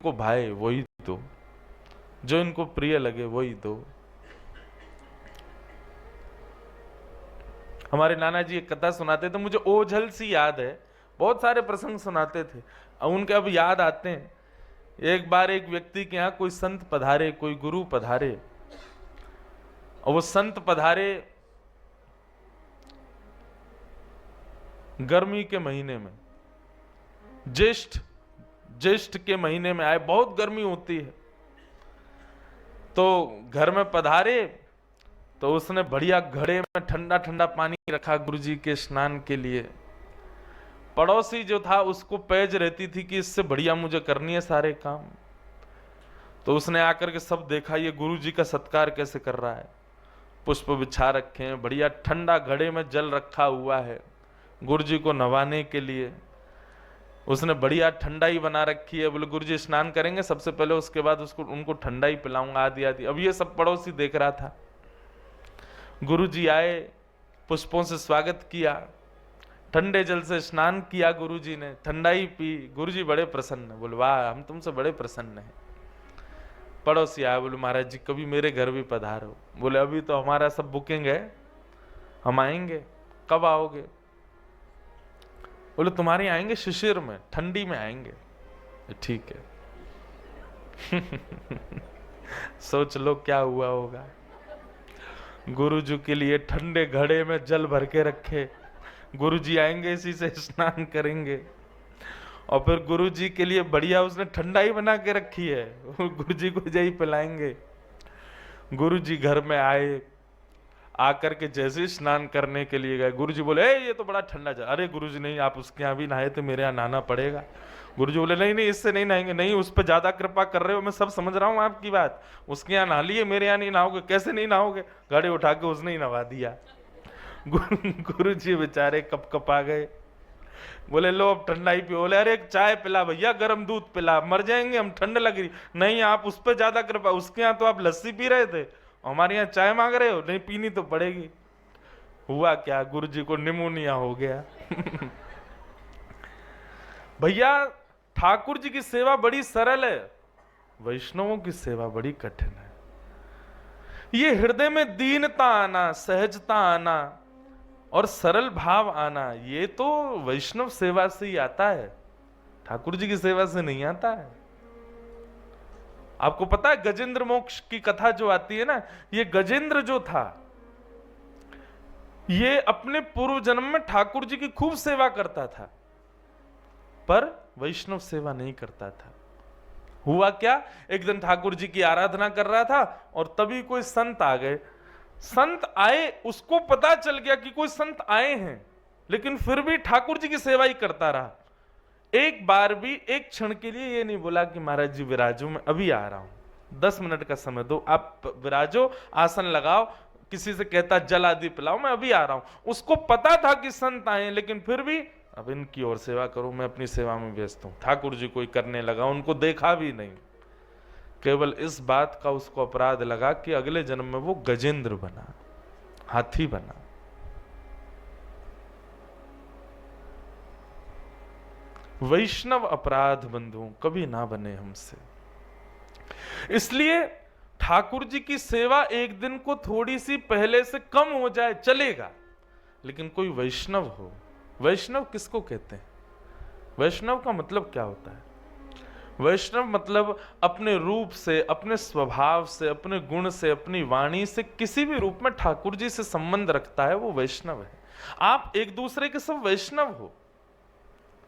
इनको भाए वही दो, जो इनको प्रिय लगे वही दो। हमारे नाना जी एक कथा सुनाते थे, मुझे ओझल सी याद है, बहुत सारे प्रसंग सुनाते थे, उनके अब याद आते हैं। एक बार एक व्यक्ति के यहाँ कोई संत पधारे, कोई गुरु पधारे, और वो संत पधारे गर्मी के महीने में, ज्येष्ठ के महीने में आए, बहुत गर्मी होती है। तो घर में पधारे तो उसने बढ़िया घड़े में ठंडा ठंडा पानी रखा गुरुजी के स्नान के लिए। पड़ोसी जो था उसको पैज रहती थी कि इससे बढ़िया मुझे करनी है सारे काम। तो उसने आकर के सब देखा, ये गुरुजी का सत्कार कैसे कर रहा है। पुष्प बिछा रखे हैं, बढ़िया ठंडा घड़े में जल रखा हुआ है गुरुजी को नवाने के लिए। उसने बढ़िया ठंडाई बना रखी है, बोले गुरुजी स्नान करेंगे सबसे पहले, उसके बाद उसको उनको ठंडाई पिलाऊंगा आदि आदि। अब ये सब पड़ोसी देख रहा था। गुरुजी आए, पुष्पों से स्वागत किया, ठंडे जल से स्नान किया गुरुजी ने, ठंडाई पी। गुरुजी बड़े प्रसन्न, बोले वाह हम तुमसे बड़े प्रसन्न हैं। पड़ोसी आया, बोले महाराज जी कभी मेरे घर भी पधारो। बोले अभी तो हमारा सब बुकिंग है, हम आएंगे, कब आओगे। बोले तुम्हारे आएंगे शिशिर में, ठंडी में आएंगे। ठीक है। सोच लो क्या हुआ होगा। गुरुजी के लिए ठंडे घड़े में जल भर के रखे, गुरुजी आएंगे इसी से स्नान करेंगे, और फिर गुरुजी के लिए बढ़िया उसने ठंडाई बना के रखी है, गुरुजी को यही पिलाएंगे। गुरुजी घर में आए, आकर के जैसे स्नान करने के लिए गए, गुरुजी बोले ये तो बड़ा ठंडा जल। अरे गुरुजी नहीं, आप उसके यहाँ भी नहाए तो मेरे यहाँ नहाना पड़ेगा। गुरुजी बोले नहीं नहीं इससे नहीं नहाएंगे। नहीं, उस पर ज्यादा कृपा कर रहे हो, मैं सब समझ रहा हूँ आपकी बात, उसके यहाँ नहा लिए, मेरे यहाँ नहीं नहाओगे। कैसे नहीं नहाओगे, गाड़ी उठा के उसने ही नहा दिया। गुरुजी बेचारे कप कप आ गए, बोले लो अब ठंडाई पियो। बोले अरे एक चाय पिला भैया, गर्म दूध पिला, मर जाएंगे हम, ठंड लग रही। नहीं आप उस पर ज्यादा कृपा, उसके यहाँ तो आप लस्सी पी रहे थे, हमारे यहाँ चाय मांग रहे हो। नहीं पीनी तो पड़ेगी। हुआ क्या, गुरुजी को निमोनिया हो गया। भैया ठाकुर जी की सेवा बड़ी सरल है, वैष्णवों की सेवा बड़ी कठिन है। ये हृदय में दीनता आना, सहजता आना और सरल भाव आना, ये तो वैष्णव सेवा से ही आता है, ठाकुर जी की सेवा से नहीं आता है। आपको पता है गजेंद्र मोक्ष की कथा जो आती है ना, ये गजेंद्र जो था ये अपने पूर्व जन्म में ठाकुर जी की खूब सेवा करता था, पर वैष्णव सेवा नहीं करता था। हुआ क्या, एक दिन ठाकुर जी की आराधना कर रहा था और तभी कोई संत आ गए। संत आए, उसको पता चल गया कि कोई संत आए हैं, लेकिन फिर भी ठाकुर जी की सेवा ही करता रहा। एक बार भी एक क्षण के लिए ये नहीं बोला कि महाराज जी विराजो, मैं अभी आ रहा हूं, 10 मिनट का समय दो, आप विराजो, आसन लगाओ, किसी से कहता जल आदि पिलाओ, मैं अभी आ रहा हूं। उसको पता था कि संत आए, लेकिन फिर भी अब इनकी और सेवा करूं, मैं अपनी सेवा में व्यस्त हूं। ठाकुर जी कोई करने लगा, उनको देखा भी नहीं। केवल इस बात का उसको अपराध लगा कि अगले जन्म में वो गजेंद्र बना, हाथी बना। वैष्णव अपराध बंधुओं कभी ना बने हमसे। इसलिए ठाकुर जी की सेवा एक दिन को थोड़ी सी पहले से कम हो जाए चलेगा, लेकिन कोई वैष्णव हो। वैष्णव किसको कहते हैं, वैष्णव का मतलब क्या होता है। वैष्णव मतलब अपने रूप से, अपने स्वभाव से, अपने गुण से, अपनी वाणी से किसी भी रूप में ठाकुर जी से संबंध रखता है, वो वैष्णव है। आप एक दूसरे के सब वैष्णव हो।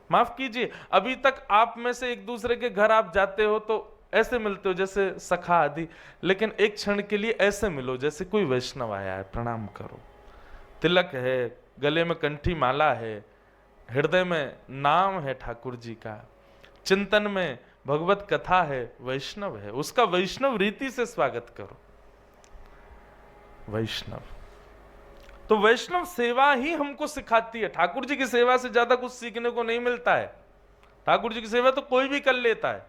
माफ कीजिए, अभी तक आप में से एक दूसरे के घर आप जाते हो तो ऐसे मिलते हो जैसे सखा आदि, लेकिन एक क्षण के लिए ऐसे मिलो जैसे कोई वैष्णव आया है, प्रणाम करो। तिलक है, गले में कंठी माला है, हृदय में नाम है ठाकुर जी का, चिंतन में भगवत कथा है, वैष्णव है, उसका वैष्णव रीति से स्वागत करो। वैष्णव तो वैष्णव सेवा ही हमको सिखाती है। ठाकुर जी की सेवा से ज्यादा कुछ सीखने को नहीं मिलता है। ठाकुर जी की सेवा तो कोई भी कर लेता है।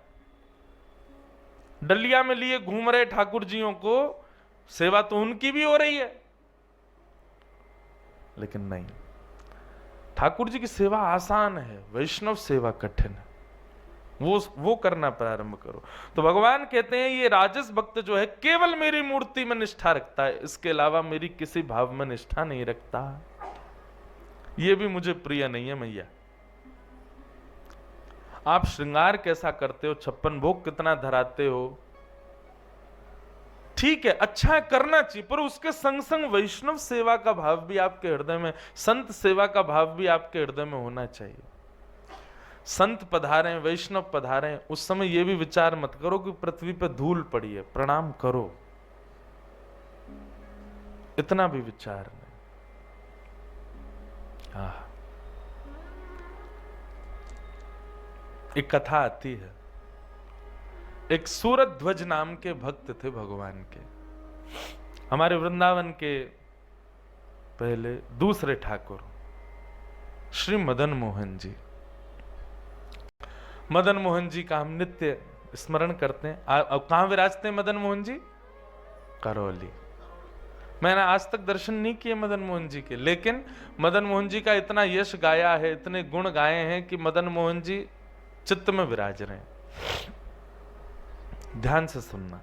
डलिया में लिए घूम रहे ठाकुर जियों को सेवा तो उनकी भी हो रही है, लेकिन नहीं, ठाकुर जी की सेवा आसान है, वैष्णव सेवा कठिन है। वो करना प्रारंभ करो। तो भगवान कहते हैं ये राजस भक्त जो है केवल मेरी मूर्ति में निष्ठा रखता है, इसके अलावा मेरी किसी भाव में निष्ठा नहीं रखता, ये भी मुझे प्रिय नहीं है। मैया आप श्रृंगार कैसा करते हो, 56 भोग कितना धराते हो, ठीक है, अच्छा है, करना चाहिए, पर उसके संग संग वैष्णव सेवा का भाव भी आपके हृदय में, संत सेवा का भाव भी आपके हृदय में होना चाहिए। संत पधारे, वैष्णव पधारे, उस समय यह भी विचार मत करो कि पृथ्वी पर धूल पड़ी है, प्रणाम करो, इतना भी विचार नहीं। एक कथा आती है, एक सूरध्वज नाम के भक्त थे भगवान के, हमारे वृंदावन के पहले दूसरे ठाकुर श्री मदन मोहन जी। मदन मोहन जी का हम नित्य स्मरण करते हैं। अब कहां विराजते हैं मदन मोहन जी? करौली। मैंने आज तक दर्शन नहीं किए मदन मोहन जी के, लेकिन मदन मोहन जी का इतना यश गाया है, इतने गुण गाए हैं कि मदन मोहन जी चित्त में विराज रहे हैं। ध्यान से सुनना।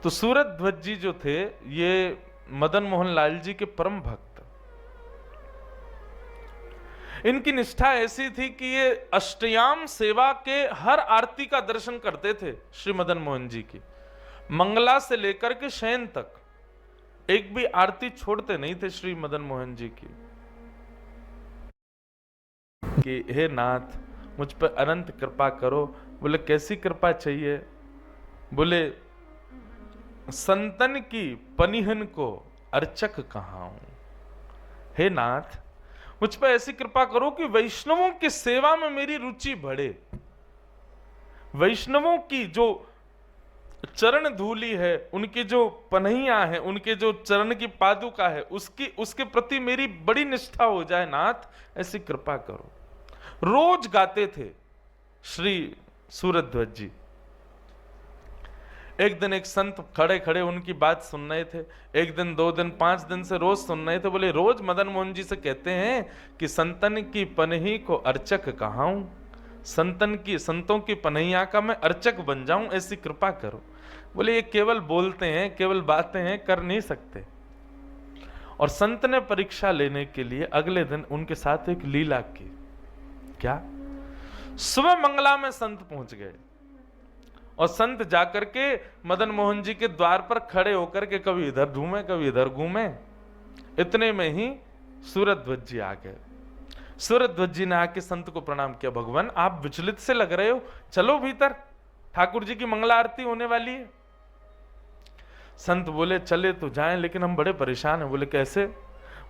तो सूरध्वज जी जो थे ये मदन मोहन लाल जी के परम भक्त, इनकी निष्ठा ऐसी थी कि ये अष्टयाम सेवा के हर आरती का दर्शन करते थे श्री मदन मोहन जी की, मंगला से लेकर के शयन तक एक भी आरती छोड़ते नहीं थे श्री मदन मोहन जी की। कि हे नाथ मुझ पर अनंत कृपा करो। बोले कैसी कृपा चाहिए? बोले संतन की पनिहन को अर्चक कहाऊं। हे नाथ मुझ पर ऐसी कृपा करो कि वैष्णवों की सेवा में मेरी रुचि बढ़े, वैष्णवों की जो चरण धूली है, उनकी जो पनहियां हैं, उनके जो चरण की पादुका है, उसके प्रति मेरी बड़ी निष्ठा हो जाए नाथ, ऐसी कृपा करो। रोज गाते थे श्री सूरध्वज जी। एक दिन एक संत खड़े खड़े उनकी बात सुन रहे थे, एक दिन, 2 दिन, 5 दिन से रोज सुन रहे थे। बोले रोज मदन मोहन जी से कहते हैं कि संतन की पनही को अर्चक कहाऊं, संतों की पनहिया का मैं अर्चक बन जाऊं, ऐसी कृपा करो। बोले ये केवल बोलते हैं, केवल बातें हैं, कर नहीं सकते। और संत ने परीक्षा लेने के लिए अगले दिन उनके साथ एक लीला की। क्या? सुबह मंगला में संत पहुंच गए और संत जाकर के मदन मोहन जी के द्वार पर खड़े होकर के कभी इधर घूमे कभी इधर घूमे। इतने में ही सूरध्वज जी आ गए। सूरध्वज जी ने आके संत को प्रणाम किया। भगवान आप विचलित से लग रहे हो, चलो भीतर, ठाकुर जी की मंगला आरती होने वाली है। संत बोले चले तो जाएं, लेकिन हम बड़े परेशान हैं। बोले कैसे?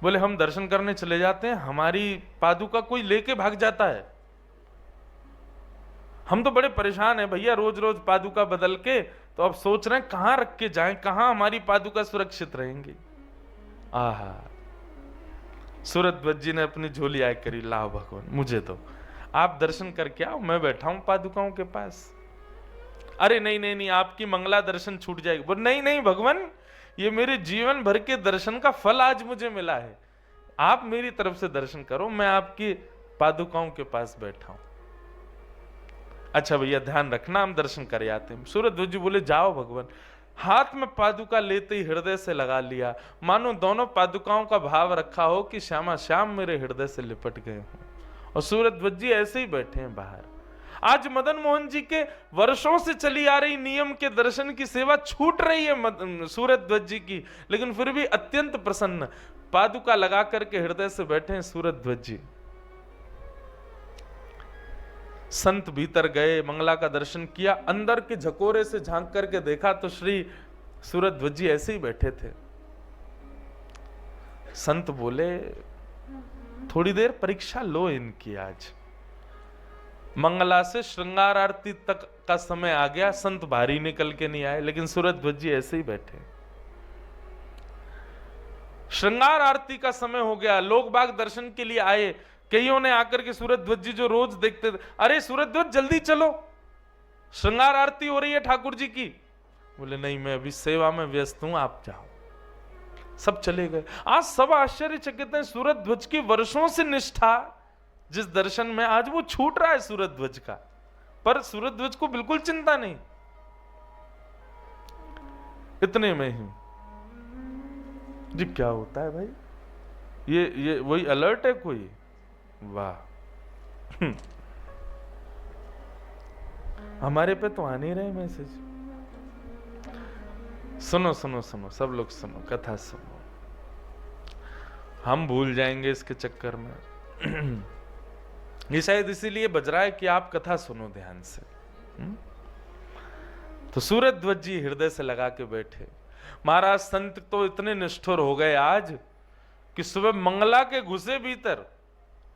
बोले हम दर्शन करने चले जाते हैं, हमारी पादुका कोई लेके भाग जाता है, हम तो बड़े परेशान हैं भैया, रोज रोज पादुका बदल के, तो अब सोच रहे हैं कहां रख के जाएं, कहां हमारी पादुका सुरक्षित रहेंगी। आहा, सूरध्वज जी ने अपनी झोली आय करी, लाओ भगवान मुझे तो आप दर्शन करके आओ, मैं बैठा हूं पादुकाओं के पास। अरे नहीं नहीं नहीं, आपकी मंगला दर्शन छूट जाएगी। बोल नहीं नहीं भगवान, ये मेरे जीवन भर के दर्शन का फल आज मुझे मिला है, आप मेरी तरफ से दर्शन करो, मैं आपकी पादुकाओं के पास बैठा हूं। अच्छा भैया ध्यान रखना, हम दर्शन कर आते हैं। सूरध्वज जी बोले जाओ भगवान। हाथ में पादुका लेते ही हृदय से लगा लिया, मानो दोनों पादुकाओं का भाव रखा हो कि श्यामा श्याम मेरे हृदय से लिपट गए हों। और सूरध्वज जी ऐसे ही बैठे हैं बाहर। आज मदन मोहन जी के वर्षों से चली आ रही नियम के दर्शन की सेवा छूट रही है सूरध्वज जी की, लेकिन फिर भी अत्यंत प्रसन्न पादुका लगा करके हृदय से बैठे हैं सूरध्वज जी। संत भीतर गए, मंगला का दर्शन किया, अंदर के झकोरे से झांक करके देखा तो श्री सूरध्वज जी ऐसे ही बैठे थे। संत बोले थोड़ी देर परीक्षा लो इनकी। आज मंगला से श्रृंगार आरती तक का समय आ गया, संत बाहरी निकल के नहीं आए, लेकिन सूरध्वज जी ऐसे ही बैठे। श्रृंगार आरती का समय हो गया, लोग बाग दर्शन के लिए आए। कईयों ने आकर के सूरध्वज जी जो रोज देखते थे, अरे सूरध्वज जल्दी चलो, श्रृंगार आरती हो रही है ठाकुर जी की। बोले नहीं मैं अभी सेवा में व्यस्त हूं, आप जाओ। सब चले गए। आज सब आश्चर्यचकित हैं, सूरध्वज की वर्षों से निष्ठा जिस दर्शन में, आज वो छूट रहा है सूरध्वज का। पर सूरजध्वज को बिल्कुल चिंता नहीं। इतने में ही जी क्या होता है भाई, ये वही अलर्ट है कोई, वाह हमारे पे तो आ नहीं रहे मैसेज। सुनो सुनो सुनो सब लोग सुनो, कथा सुनो, हम भूल जाएंगे इसके चक्कर में। ये शायद इसीलिए बज रहा है कि आप कथा सुनो ध्यान से। तो सूरजध्वज जी हृदय से लगा के बैठे। महाराज संत तो इतने निष्ठुर हो गए आज कि सुबह मंगला के घुसे भीतर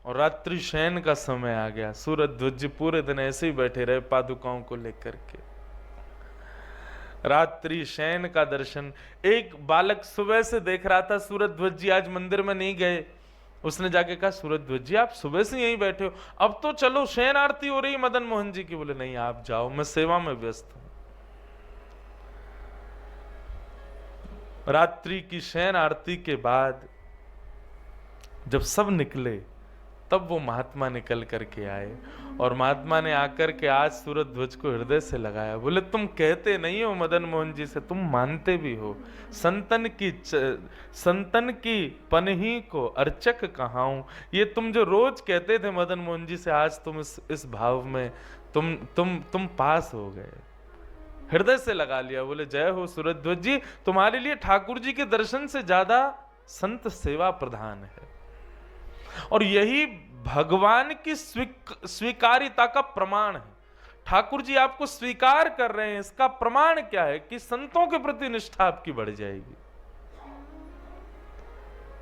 और रात्रि शयन का समय आ गया। सूरजध्वज जी पूरे दिन ऐसे ही बैठे रहे पादुकाओं को लेकर के। रात्रि शयन का दर्शन, एक बालक सुबह से देख रहा था सूरजध्वज जी आज मंदिर में नहीं गए। उसने जाके कहा सूरजध्वज जी आप सुबह से यहीं बैठे हो, अब तो चलो शयन आरती हो रही मदन मोहन जी की। बोले नहीं आप जाओ, मैं सेवा में व्यस्त हूं। रात्रि की शयन आरती के बाद जब सब निकले तब वो महात्मा निकल करके आए और महात्मा ने आकर के आज सूरजध्वज को हृदय से लगाया। बोले तुम कहते नहीं हो मदन मोहन जी से, तुम मानते भी हो। संतन की पनही को अर्चक कहाऊं, ये तुम जो रोज कहते थे मदन मोहन जी से, आज तुम इस भाव में तुम पास हो गए, हृदय से लगा लिया। बोले जय हो सूरजध्वज जी, तुम्हारे लिए ठाकुर जी के दर्शन से ज्यादा संत सेवा प्रधान है। और यही भगवान की स्वीकारिता का प्रमाण है। ठाकुर जी आपको स्वीकार कर रहे हैं, इसका प्रमाण क्या है कि संतों के प्रति निष्ठा आपकी बढ़ जाएगी।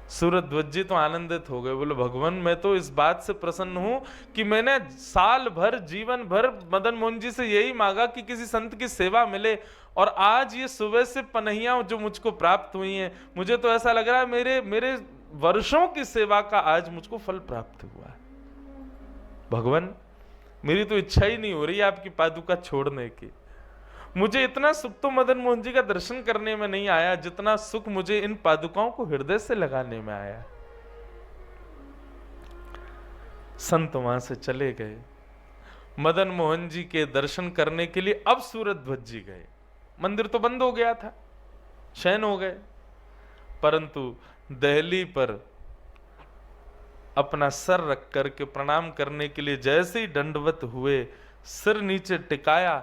सूरजध्वज जी तो आनंदित हो गए। बोले भगवान मैं तो इस बात से प्रसन्न हूं कि मैंने साल भर जीवन भर मदन मोहन जी से यही मांगा कि किसी संत की सेवा मिले, और आज ये सुबह से पनहियां जो मुझको प्राप्त हुई हैं, मुझे तो ऐसा लग रहा है मेरे वर्षों की सेवा का आज मुझको फल प्राप्त हुआ है। भगवान मेरी तो इच्छा ही नहीं हो रही आपकी पादुका छोड़ने की। मुझे इतना सुख तो मदन मोहन जी का दर्शन करने में नहीं आया जितना सुख मुझे इन पादुकाओं को हृदय से लगाने में आया। संत वहां से चले गए। मदन मोहन जी के दर्शन करने के लिए अब सूरजध्वज जी गए। मंदिर तो बंद हो गया था, शयन हो गए, परंतु दहली पर अपना सर रख करके प्रणाम करने के लिए जैसे ही दंडवत हुए, सिर नीचे टिकाया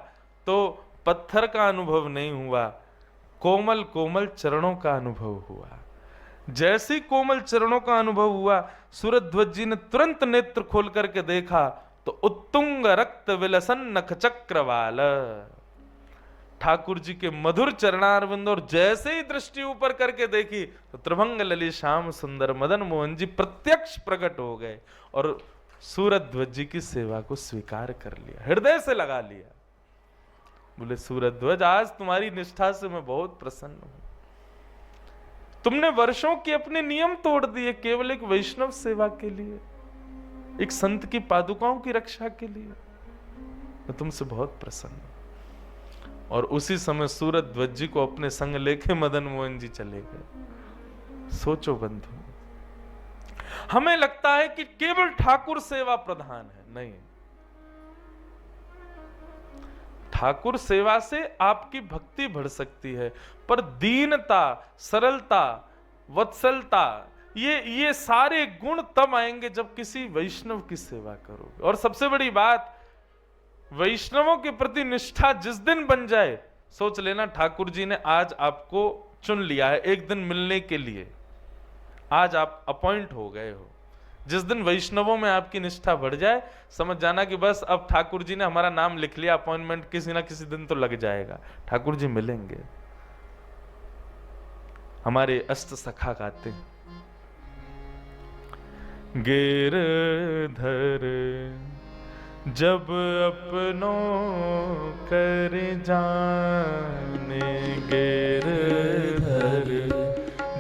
तो पत्थर का अनुभव नहीं हुआ, कोमल कोमल चरणों का अनुभव हुआ। जैसे ही कोमल चरणों का अनुभव हुआ, सूरजध्वज जी ने तुरंत नेत्र खोल करके देखा तो उत्तुंग रक्त विलसन नख चक्रवाल, ठाकुर जी के मधुर चरणारविंद। और जैसे ही दृष्टि ऊपर करके देखी तो त्रिभंग ललित श्याम सुंदर मदन मोहन जी प्रत्यक्ष प्रकट हो गए और सूरजध्वज जी की सेवा को स्वीकार कर लिया, हृदय से लगा लिया। बोले सूरजध्वज आज तुम्हारी निष्ठा से मैं बहुत प्रसन्न हूं। तुमने वर्षों के अपने नियम तोड़ दिए केवल एक वैष्णव सेवा के लिए, एक संत की पादुकाओं की रक्षा के लिए। मैं तुमसे बहुत प्रसन्न हूं। और उसी समय सूरजध्वज जी को अपने संग लेके मदन मोहन जी चले गए। सोचो बंधु, हमें लगता है कि केवल ठाकुर सेवा प्रधान है, नहीं। ठाकुर सेवा से आपकी भक्ति बढ़ सकती है, पर दीनता, सरलता, वत्सलता, ये सारे गुण तब आएंगे जब किसी वैष्णव की सेवा करोगे। और सबसे बड़ी बात, वैष्णवों के प्रति निष्ठा जिस दिन बन जाए, सोच लेना ठाकुर जी ने आज आपको चुन लिया है एक दिन मिलने के लिए, आज आप अपॉइंट हो गए हो। जिस दिन वैष्णवों में आपकी निष्ठा बढ़ जाए, समझ जाना कि बस अब ठाकुर जी ने हमारा नाम लिख लिया, अपॉइंटमेंट किसी ना किसी दिन तो लग जाएगा, ठाकुर जी मिलेंगे। हमारे अष्ट सखा गाते हैं, गिरधर जब अपनों कर जाने, गिरधर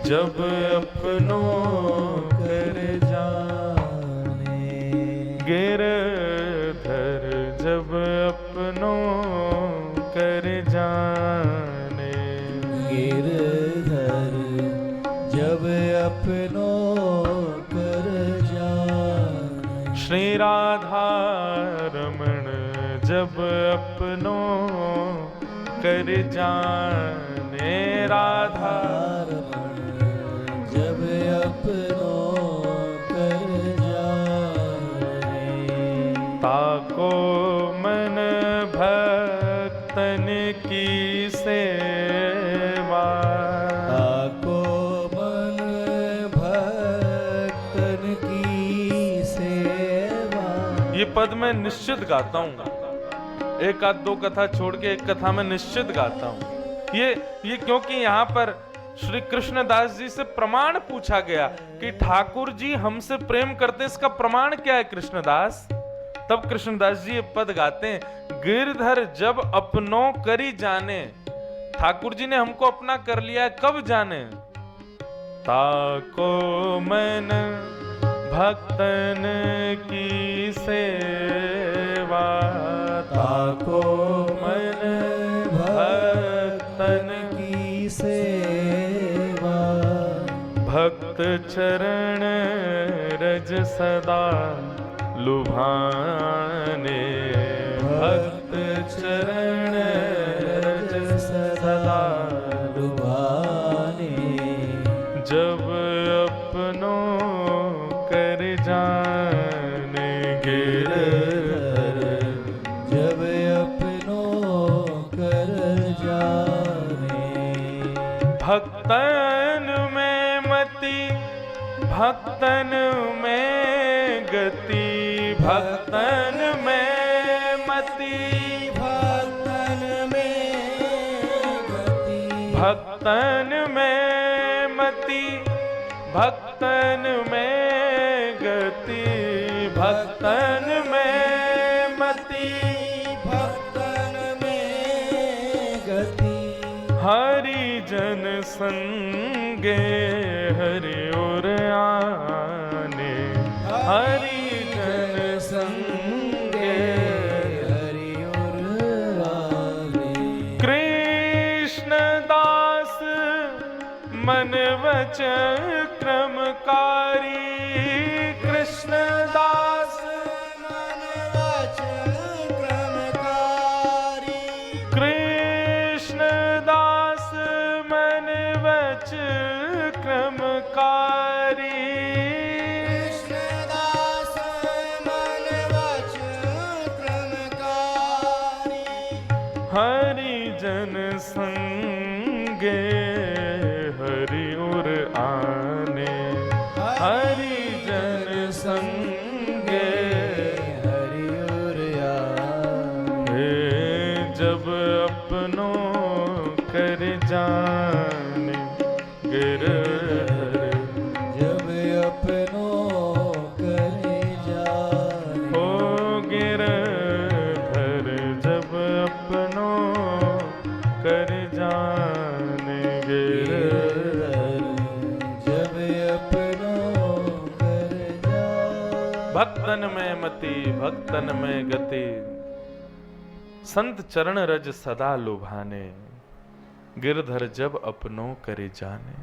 जब अपनों कर जाने, गिरधर जब अपनों कर जाने, गिरधर जब अपनों कर जाने, श्री राधा रमण जब अपनों कर जाने राधा, जब अपनों कर जाने, ताको मन भक्तन की सेवा, ताको मन भक्तन की सेवा। ये पद मैं निश्चित गाता हूँ, एक आध दो कथा छोड़ के एक कथा में निश्चित गाता हूँ। ये क्योंकि यहाँ पर श्री कृष्णदास जी से प्रमाण पूछा गया कि ठाकुर जी हमसे प्रेम करते, इसका प्रमाण क्या है कृष्णदास? तब कृष्णदास जी ये पद गाते हैं, गिरधर जब अपनों करी जाने, ठाकुर जी ने हमको अपना कर लिया है, कब जाने? ताको मन भक्तन की सेवा, ताको मन भक्तन की सेवा, भक्त चरण रज सदा लुभाने, भक्त चरण रज सदा लुभाने, जब अपनों कर जाने गिरधर, जब अपनों कर जाने, भक्तन में मति भक्तन में गति, भक्तन में मति भक्तन में गति, भक्तन में मति भक्तन में गति, भक्तन में मति भक्तन में गति, हरि जन संगे हरि और आने, हरि जन संगे हरि और आने, कृष्ण दास मन वचन क्रमकारी, कृष्ण दास मन वचन क्रमकारी, कृष्ण दास मन वचन क्रमकारी, कृष्णदास मन वचन क्रमकारी, हरि जन संगे हरि और आने, हरि जन संगे हरि और आने, जब अपनों कर जाने गिरधर, जब अपनों कर जाने, ओ गिरधर, जब अपनों कर जाने गिरधर, जब अपनों कर जाने, भक्तन में मति भक्तन में गति, संत चरण रज सदा लुभाने, गिरधर जब अपनों करे जाने।